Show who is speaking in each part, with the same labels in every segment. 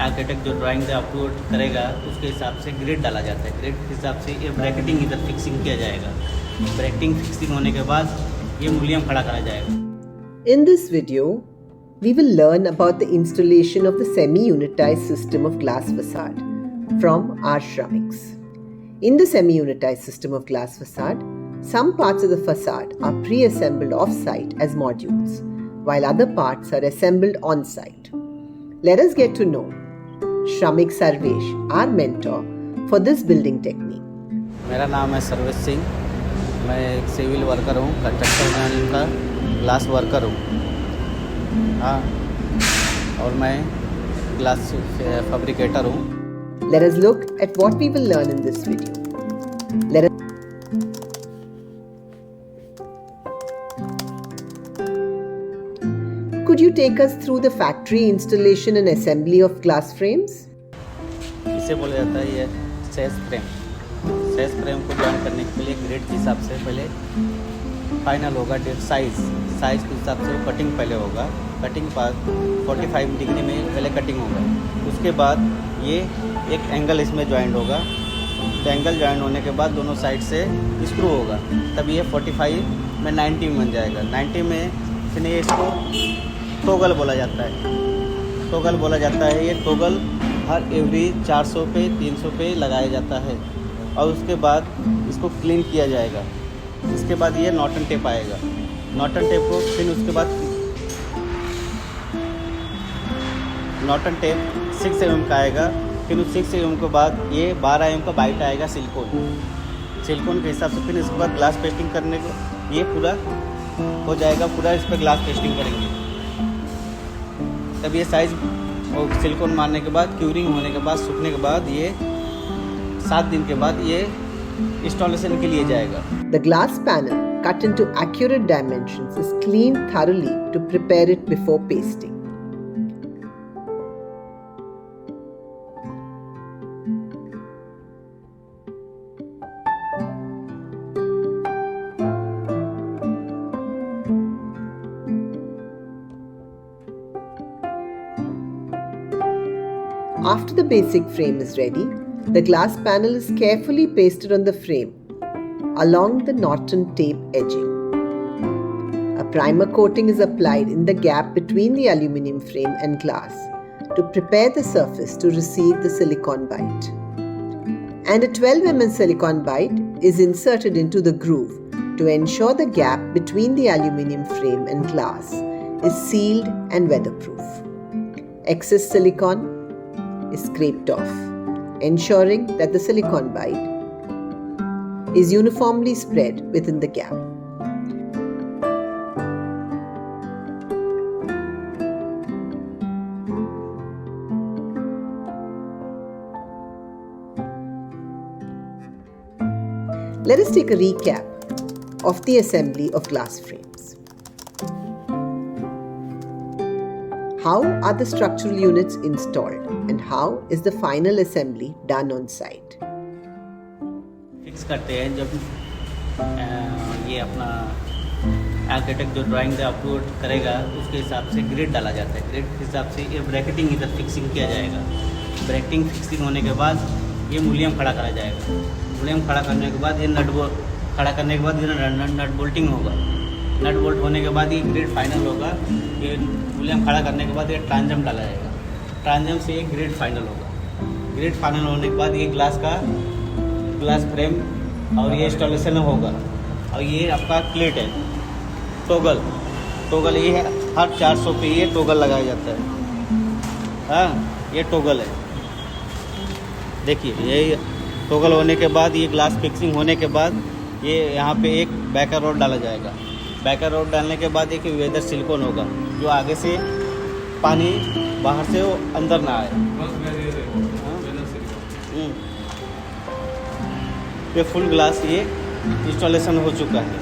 Speaker 1: Architect जो drawing से upload करेगा उसके हिसाब से ग्रेड डाला जाता है। ग्रेड के हिसाब से ये ब्रैकेटिंग इधर फिक्सिंग किया जाएगा। ब्रैकेटिंग फिक्सिंग होने के बाद ये मूल्यम खड़ा करा जाएगा।
Speaker 2: In this video, we will learn about the installation of the semi-unitized system of glass facade from R Shramik's. In the semi-unitized system of glass facade, some parts of the facade are pre-assembled off-site as modules, while other parts are assembled on-site. Let us get to know Shramik Sarvesh, our mentor for this building technique.
Speaker 1: मेरा नाम है सर्वेश सिंह। मैं एक civil worker हूँ, construction line का glass worker हूँ। हाँ, और मैं ग्लास फैब्रिकेटर हूँ।
Speaker 2: Let us look at what we will learn in this video. Could you take us through the factory installation and assembly of glass frames?
Speaker 1: इसे बोला जाता है ये सेस फ्रेम। सेस फ्रेम को ज्वाइन करने के लिए ग्रेड के हिसाब से पहले फाइनल होगा साइज़ के हिसाब से कटिंग पहले होगा। कटिंग पास 45 डिग्री में पहले कटिंग होगा। उसके बाद ये एक एंगल इसमें ज्वाइंट होगा। तो एंगल ज्वाइंट होने के बाद दोनों साइड से स्क्रू होगा, तब ये 45 में 90 में बन जाएगा। 90 में फिर इसको टोगल बोला जाता है। टोगल बोला जाता है। ये टोगल हर एवरी 400 पे 300 पे लगाया जाता है और उसके बाद इसको क्लीन किया जाएगा। इसके बाद ये नॉटन टेप आएगा। नॉटन टेप को फिर उसके बाद नॉटन टेप 6 mm का आएगा। फिर उस 6 mm के बाद ये 12 mm का बाइट आएगा सिलिकॉन के हिसाब से। फिर इसके बाद ग्लास पेस्टिंग करने को ये पूरा हो जाएगा। पूरा इस पर ग्लास पेस्टिंग करेंगे, तब ये साइज और सिलिकॉन मारने के बाद क्यूरिंग होने के बाद सूखने के बाद ये 7 दिन के बाद ये इंस्टॉलेशन के लिए जाएगा।
Speaker 2: The glass panel, cut into accurate dimensions, is cleaned thoroughly to prepare it before pasting. After the basic frame is ready, the glass panel is carefully pasted on the frame along the Norton tape edging. A primer coating is applied in the gap between the aluminium frame and glass to prepare the surface to receive the silicone bite. And a 12 mm silicone bite is inserted into the groove to ensure the gap between the aluminium frame and glass is sealed and weatherproof. Excess silicone is scraped off, ensuring that the silicone bite is uniformly spread within the gap. Let us take a recap of the assembly of glass frames. How are the structural units installed and how is the final assembly done on site?
Speaker 1: Fix करते हैं जब ये अपना architect जो drawing से upload करेगा उसके हिसाब से ग्रेड डाला जाता है। ग्रेड के हिसाब से ये ब्रैकेटिंग इधर फिक्सिंग किया जाएगा। ब्रैकेटिंग फिक्सिंग होने के बाद ये मूल्यम खड़ा करा जाएगा। मूल्यम खड़ा करने के बाद ये खड़ा करने के बाद ये नट बोल्टिंग होगा। नट बोल्ट होने के बाद ये ग्रेड फाइनल होगा। ये मूल्यम खड़ा करने के बाद ये ट्रांजम डाला जाएगा। ट्रांजम से ये ग्रेड फाइनल होगा। ग्रेड फाइनल होने के बाद ये ग्लास फ्रेम और ये इंस्टॉलेशन होगा। और ये आपका क्लेट है, टोगल ये है। हर 400 पे ये टोगल लगाया जाता है। हाँ, ये टोगल है। देखिए, ये टोगल होने के बाद ये ग्लास फिक्सिंग होने के बाद ये यहाँ पे एक बैकर रॉड डाला जाएगा। बैकर रॉड डालने के बाद एक वेदर सिलिकॉन होगा जो आगे से पानी बाहर से वो अंदर ना आए। ये फुल ग्लास ये इंस्टॉलेशन हो चुका है।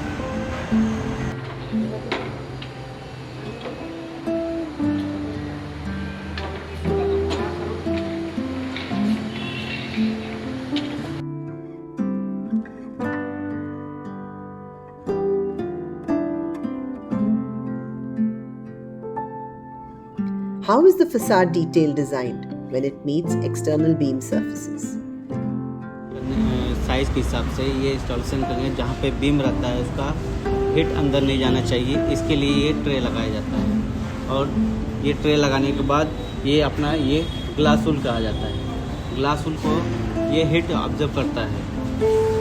Speaker 2: How is the facade detail designed when it meets external beam surfaces?
Speaker 1: Size के हिसाब से ये इंस्टॉलेशन करेंगे, जहाँ पे बीम रहता है उसका हिट अंदर नहीं जाना चाहिए, इसके लिए ये ट्रे लगाया जाता है। और ये ट्रे लगाने के बाद ये अपना ये ग्लास वूल कहा जाता है। ग्लास वूल को ये हिट ऑब्जर्व करता है।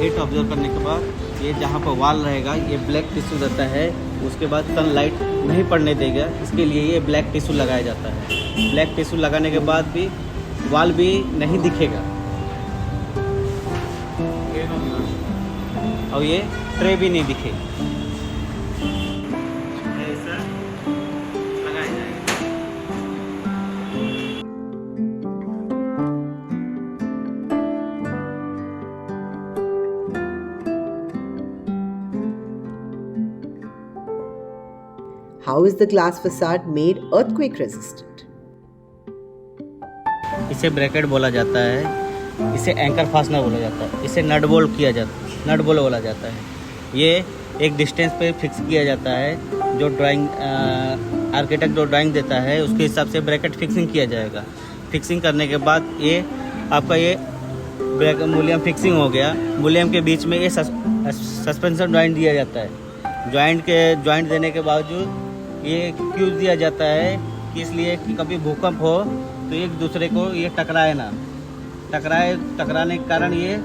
Speaker 1: हिट ऑब्जर्व करने के बाद ये जहाँ पर वॉल रहेगा ये ब्लैक टिश्यू रहता है, उसके बाद सनलाइट नहीं पड़ने देगा, इसके लिए ये ब्लैक टिश्यू लगाया जाता है। ब्लैक टिश्यू लगाने के बाद भी वॉल भी नहीं दिखेगा और ये ट्रे भी नहीं दिखेगी। ऐसा लगाया जाएगा।
Speaker 2: How is the glass facade made earthquake resistant?
Speaker 1: इसे ब्रैकेट बोला जाता है, इसे एंकर फास्टनर बोला जाता है, इसे नट बोल्ट बोला जाता है। ये एक डिस्टेंस पे फिक्स किया जाता है, जो ड्राइंग आर्किटेक्ट जो ड्राइंग देता है उसके हिसाब से ब्रैकेट फिक्सिंग किया जाएगा। फिक्सिंग करने के बाद ये आपका ये मुलियम फिक्सिंग हो गया। मुलियम के बीच में ये सस्पेंशन जॉइंट दिया जाता है। जॉइंट देने के बावजूद ये क्यों दिया जाता है कि इसलिए कि कभी भूकंप हो तो एक दूसरे को ये टकराए ना, टकराने के कारण ये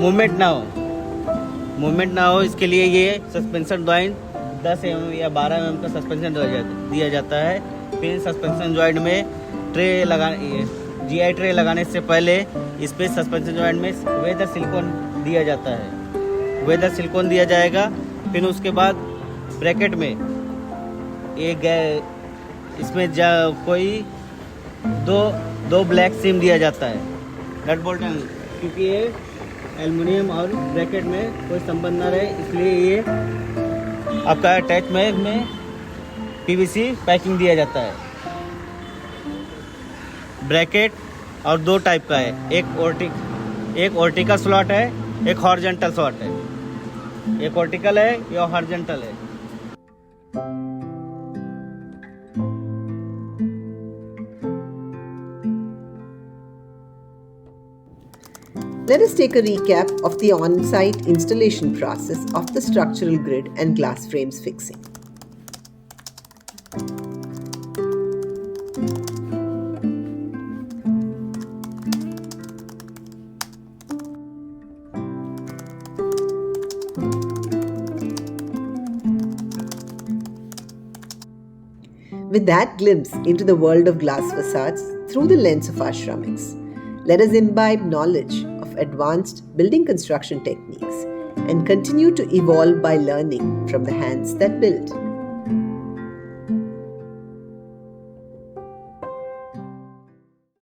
Speaker 1: मूवमेंट ना हो, इसके लिए ये सस्पेंशन जॉइंट 10 mm या 12 mm का सस्पेंशन दिया जाता है। फिर सस्पेंशन जॉइंट में GI ट्रे लगाने से पहले इस पे सस्पेंशन जॉइंट में वेदर सिलिकॉन दिया जाता है। वेदर सिलिकॉन दिया जाएगा। फिर उसके बाद ब्रैकेट में इसमें कोई दो ब्लैक सीम दिया जाता है नट बोल्ट, क्योंकि ये एल्युमिनियम और ब्रैकेट में कोई संबंध ना रहे, इसलिए ये आपका अटैचमेंट में PVC पैकिंग दिया जाता है। ब्रैकेट और दो टाइप का है, एक वर्टिकल स्लॉट है, एक हॉरिजॉन्टल स्लॉट है। एक वर्टिकल है या हॉरिजॉन्टल है।
Speaker 2: Let us take a recap of the on-site installation process of the structural grid and glass frames fixing. With that glimpse into the world of glass facades through the lens of our Shramix, let us imbibe knowledge of advanced building construction techniques and continue to evolve by learning from the hands that build.